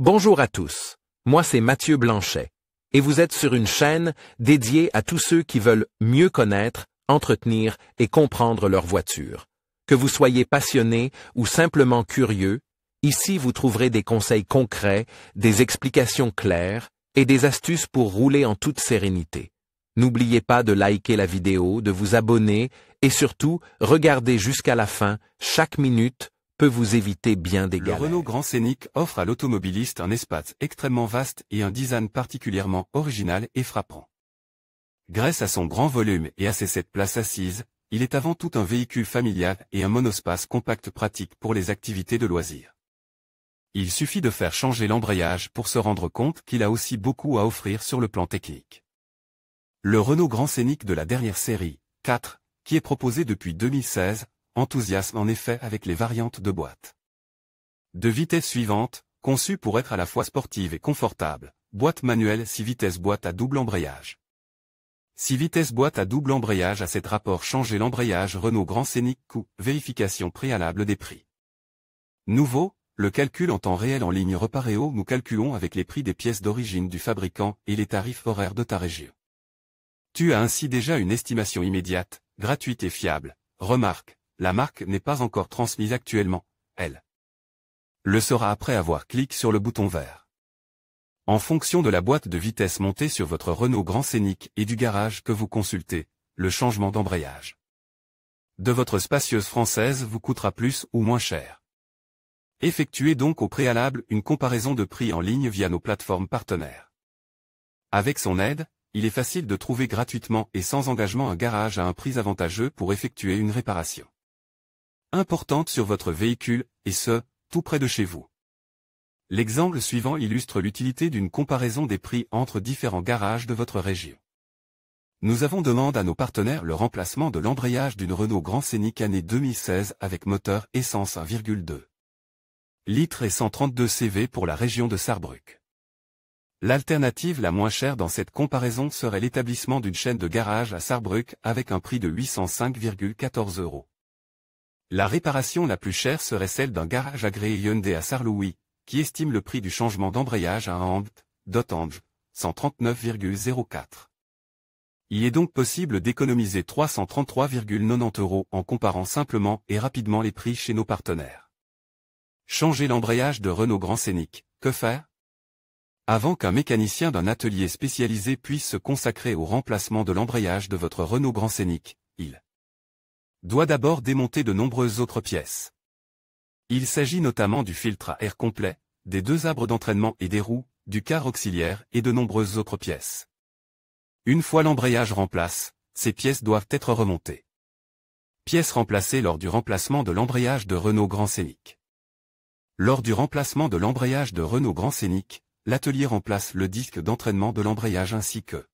Bonjour à tous, moi c'est Mathieu Blanchet, et vous êtes sur une chaîne dédiée à tous ceux qui veulent mieux connaître, entretenir et comprendre leur voiture. Que vous soyez passionné ou simplement curieux, ici vous trouverez des conseils concrets, des explications claires et des astuces pour rouler en toute sérénité. N'oubliez pas de liker la vidéo, de vous abonner et surtout, regardez jusqu'à la fin, chaque minute peut vous éviter bien des galères. Le Renault Grand Scénic offre à l'automobiliste un espace extrêmement vaste et un design particulièrement original et frappant. Grâce à son grand volume et à ses 7 places assises, il est avant tout un véhicule familial et un monospace compact pratique pour les activités de loisirs. Il suffit de faire changer l'embrayage pour se rendre compte qu'il a aussi beaucoup à offrir sur le plan technique. Le Renault Grand Scénic de la dernière série, 4, qui est proposé depuis 2016, enthousiasme en effet avec les variantes de boîte. De vitesse suivante, conçue pour être à la fois sportive et confortable, boîte manuelle 6 vitesses boîte à double embrayage. 6 vitesses boîte à double embrayage à cet rapport changer l'embrayage Renault Grand Scénic coût, vérification préalable des prix. Nouveau, le calcul en temps réel en ligne Reparéo nous calculons avec les prix des pièces d'origine du fabricant et les tarifs horaires de ta région. Tu as ainsi déjà une estimation immédiate, gratuite et fiable. Remarque, la marque n'est pas encore transmise actuellement, elle le sera après avoir cliqué sur le bouton vert. En fonction de la boîte de vitesse montée sur votre Renault Grand Scénic et du garage que vous consultez, le changement d'embrayage de votre spacieuse française vous coûtera plus ou moins cher. Effectuez donc au préalable une comparaison de prix en ligne via nos plateformes partenaires. Avec son aide, il est facile de trouver gratuitement et sans engagement un garage à un prix avantageux pour effectuer une réparation importante sur votre véhicule, et ce, tout près de chez vous. L'exemple suivant illustre l'utilité d'une comparaison des prix entre différents garages de votre région. Nous avons demandé à nos partenaires le remplacement de l'embrayage d'une Renault Grand Scénic année 2016 avec moteur essence 1,2 litres et 132 CV pour la région de Sarrebruck. L'alternative la moins chère dans cette comparaison serait l'établissement d'une chaîne de garage à Sarrebruck avec un prix de 805,14 €. La réparation la plus chère serait celle d'un garage agréé Hyundai à Sarrelouis, qui estime le prix du changement d'embrayage à un Dotange, 139,04 €. Il est donc possible d'économiser 333,90 € en comparant simplement et rapidement les prix chez nos partenaires. Changer l'embrayage de Renault Grand Scénic, que faire ? Avant qu'un mécanicien d'un atelier spécialisé puisse se consacrer au remplacement de l'embrayage de votre Renault Grand Scénic, il doit d'abord démonter de nombreuses autres pièces. Il s'agit notamment du filtre à air complet, des 2 arbres d'entraînement et des roues, du quart auxiliaire et de nombreuses autres pièces. Une fois l'embrayage remplacé, ces pièces doivent être remontées. Pièces remplacées lors du remplacement de l'embrayage de Renault Grand Scénic. Lors du remplacement de l'embrayage de Renault Grand Scénic, l'atelier remplace le disque d'entraînement de l'embrayage ainsi que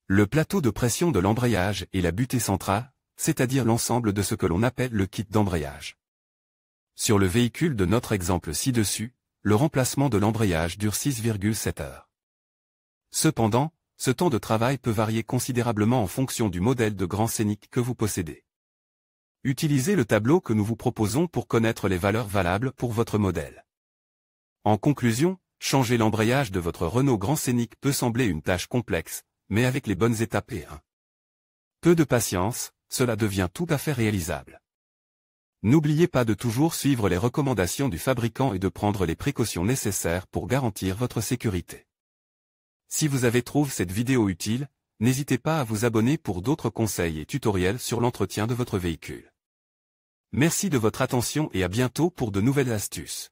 le plateau de pression de l'embrayage et la butée centrale, c'est-à-dire l'ensemble de ce que l'on appelle le kit d'embrayage. Sur le véhicule de notre exemple ci-dessus, le remplacement de l'embrayage dure 6,7 heures. Cependant, ce temps de travail peut varier considérablement en fonction du modèle de Grand Scénic que vous possédez. Utilisez le tableau que nous vous proposons pour connaître les valeurs valables pour votre modèle. En conclusion, changer l'embrayage de votre Renault Grand Scénic peut sembler une tâche complexe, mais avec les bonnes étapes et un peu de patience, cela devient tout à fait réalisable. N'oubliez pas de toujours suivre les recommandations du fabricant et de prendre les précautions nécessaires pour garantir votre sécurité. Si vous avez trouvé cette vidéo utile, n'hésitez pas à vous abonner pour d'autres conseils et tutoriels sur l'entretien de votre véhicule. Merci de votre attention et à bientôt pour de nouvelles astuces.